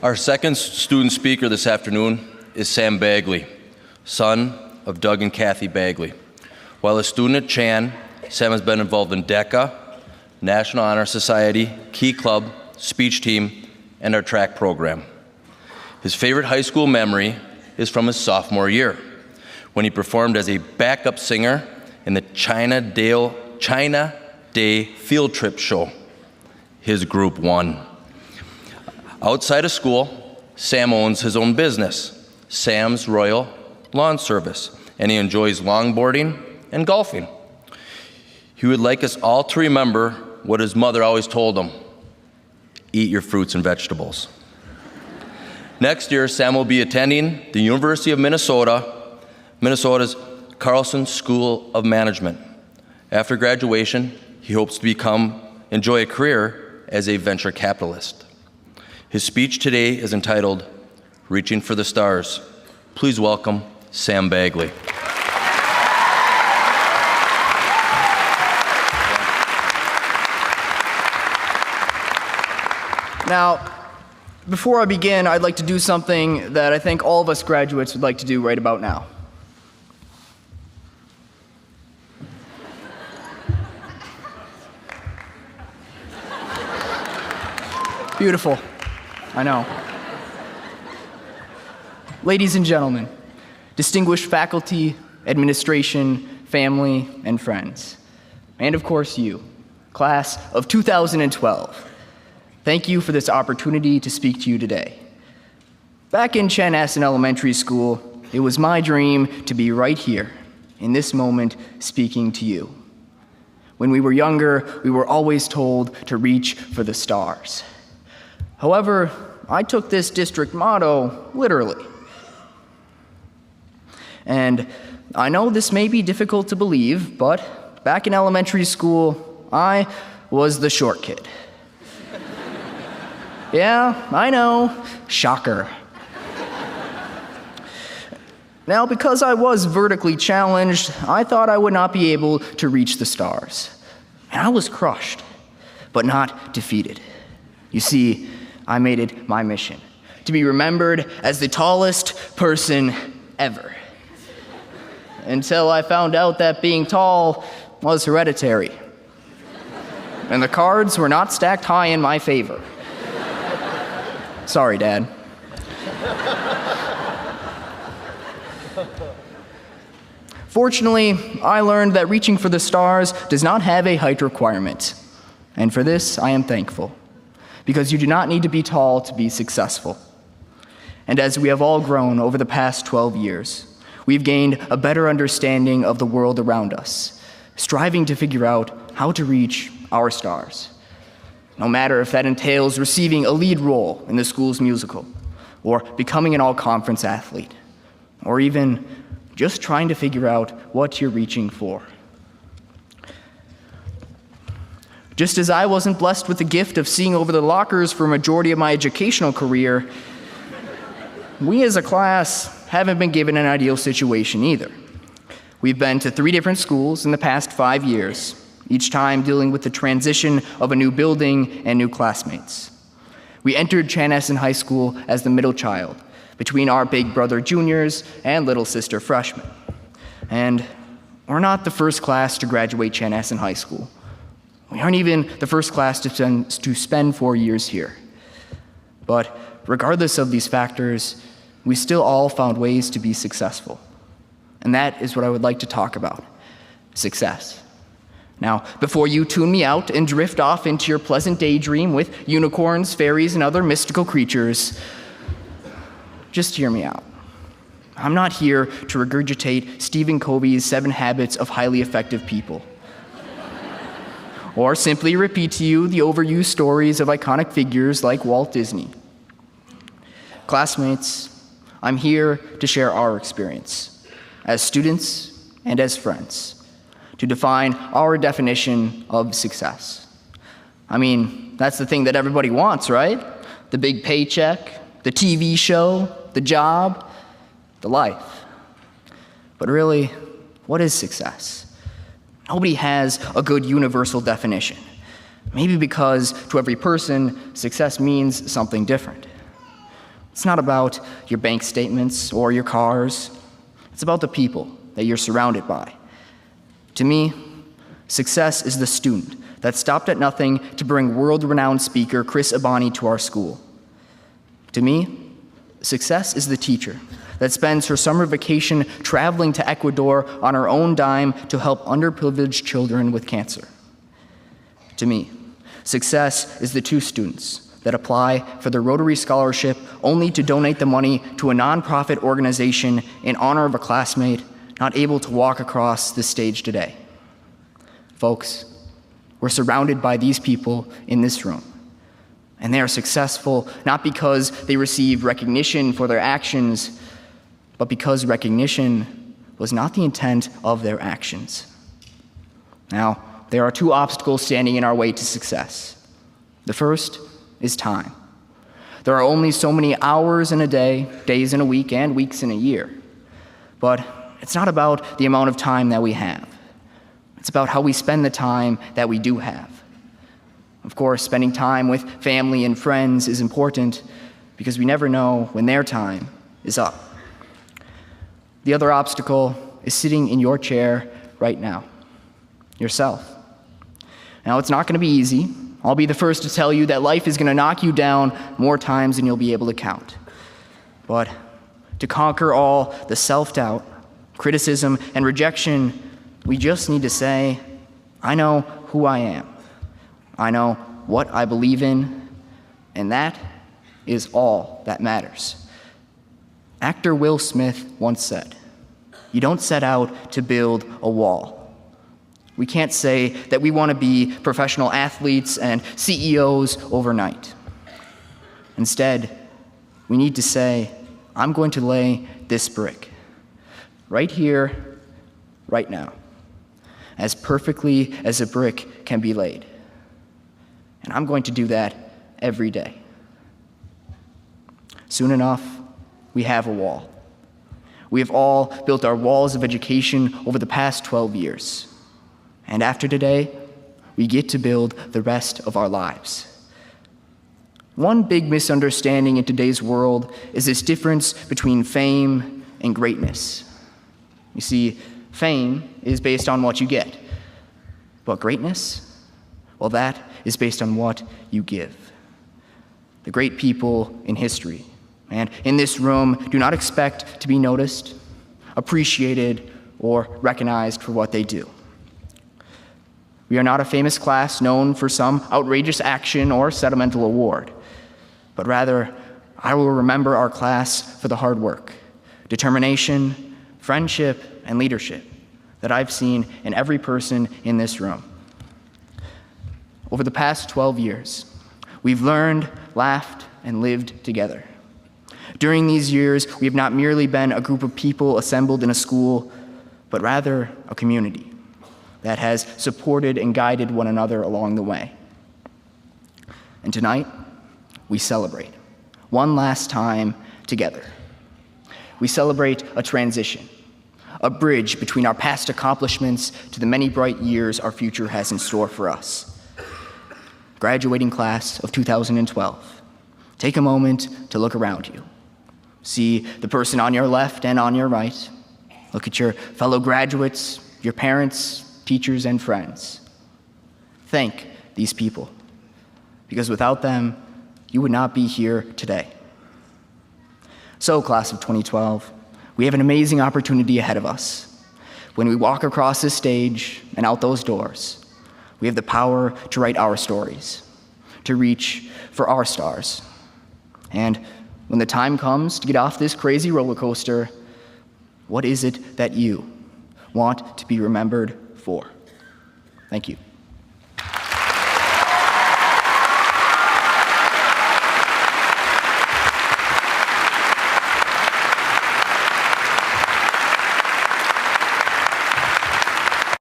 Our second student speaker this afternoon is Sam Bagley, son of Doug and Kathy Bagley. While a student at Chan, Sam has been involved in DECA, National Honor Society, Key Club, speech team, and our track program. His favorite high school memory is from his sophomore year, when he performed as a backup singer in the China Day field trip show. His group won. Outside of school, Sam owns his own business, Sam's Royal Lawn Service, and he enjoys longboarding and golfing. He would like us all to remember what his mother always told him: eat your fruits and vegetables. Next year, Sam will be attending the University of Minnesota's Carlson School of Management. After graduation, he hopes to enjoy a career as a venture capitalist. His speech today is entitled, Reaching for the Stars. Please welcome Sam Bagley. Now, before I begin, I'd like to do something that I think all of us graduates would like to do right about now. Beautiful. I know. Ladies and gentlemen, distinguished faculty, administration, family, and friends, and of course you, class of 2012, thank you for this opportunity to speak to you today. Back in Chanhassen Elementary School, it was my dream to be right here, in this moment, speaking to you. When we were younger, we were always told to reach for the stars. However, I took this district motto literally. And I know this may be difficult to believe, but back in elementary school, I was the short kid. Yeah, I know, shocker. Now, because I was vertically challenged, I thought I would not be able to reach the stars. And I was crushed, but not defeated. You see, I made it my mission to be remembered as the tallest person ever. Until I found out that being tall was hereditary. And the cards were not stacked high in my favor. Sorry, Dad. Fortunately, I learned that reaching for the stars does not have a height requirement. And for this, I am thankful, because you do not need to be tall to be successful. And as we have all grown over the past 12 years, we've gained a better understanding of the world around us, striving to figure out how to reach our stars. No matter if that entails receiving a lead role in the school's musical, or becoming an all-conference athlete, or even just trying to figure out what you're reaching for. Just as I wasn't blessed with the gift of seeing over the lockers for a majority of my educational career, we as a class haven't been given an ideal situation either. We've been to 3 different schools in the past 5 years, each time dealing with the transition of a new building and new classmates. We entered Chanhassen High School as the middle child, between our big brother juniors and little sister freshmen. And we're not the first class to graduate Chanhassen High School. We aren't even the first class to spend 4 years here. But regardless of these factors, we still all found ways to be successful. And that is what I would like to talk about: success. Now, before you tune me out and drift off into your pleasant daydream with unicorns, fairies, and other mystical creatures, just hear me out. I'm not here to regurgitate Stephen Covey's 7 Habits of Highly Effective People, or simply repeat to you the overused stories of iconic figures like Walt Disney. Classmates, I'm here to share our experience as students and as friends, to define our definition of success. I mean, that's the thing that everybody wants, right? The big paycheck, the TV show, the job, the life. But really, what is success? Nobody has a good universal definition. Maybe because to every person, success means something different. It's not about your bank statements or your cars. It's about the people that you're surrounded by. To me, success is the student that stopped at nothing to bring world-renowned speaker Chris Abani to our school. To me, success is the teacher that spends her summer vacation traveling to Ecuador on her own dime to help underprivileged children with cancer. To me, success is the two students that apply for the Rotary Scholarship only to donate the money to a nonprofit organization in honor of a classmate not able to walk across this stage today. Folks, we're surrounded by these people in this room, and they are successful not because they receive recognition for their actions, but because recognition was not the intent of their actions. Now, there are two obstacles standing in our way to success. The first is time. There are only so many hours in a day, days in a week, and weeks in a year. But it's not about the amount of time that we have. It's about how we spend the time that we do have. Of course, spending time with family and friends is important because we never know when their time is up. The other obstacle is sitting in your chair right now, yourself. Now, it's not going to be easy. I'll be the first to tell you that life is going to knock you down more times than you'll be able to count. But to conquer all the self-doubt, criticism, and rejection, we just need to say, I know who I am. I know what I believe in, and that is all that matters. Actor Will Smith once said, "You don't set out to build a wall." We can't say that we want to be professional athletes and CEOs overnight. Instead, we need to say, I'm going to lay this brick right here, right now, as perfectly as a brick can be laid. And I'm going to do that every day. Soon enough, we have a wall. We have all built our walls of education over the past 12 years. And after today, we get to build the rest of our lives. One big misunderstanding in today's world is this difference between fame and greatness. You see, fame is based on what you get, but greatness, well, that is based on what you give. The great people in history and in this room do not expect to be noticed, appreciated, or recognized for what they do. We are not a famous class known for some outrageous action or sentimental award, but rather, I will remember our class for the hard work, determination, friendship, and leadership that I've seen in every person in this room. Over the past 12 years, we've learned, laughed, and lived together. During these years, we have not merely been a group of people assembled in a school, but rather a community that has supported and guided one another along the way. And tonight, we celebrate one last time together. We celebrate a transition, a bridge between our past accomplishments to the many bright years our future has in store for us. Graduating class of 2012, take a moment to look around you. See the person on your left and on your right. Look at your fellow graduates, your parents, teachers, and friends. Thank these people, because without them, you would not be here today. So, class of 2012, we have an amazing opportunity ahead of us. When we walk across this stage and out those doors, we have the power to write our stories, to reach for our stars. And when the time comes to get off this crazy roller coaster, what is it that you want to be remembered for? Thank you.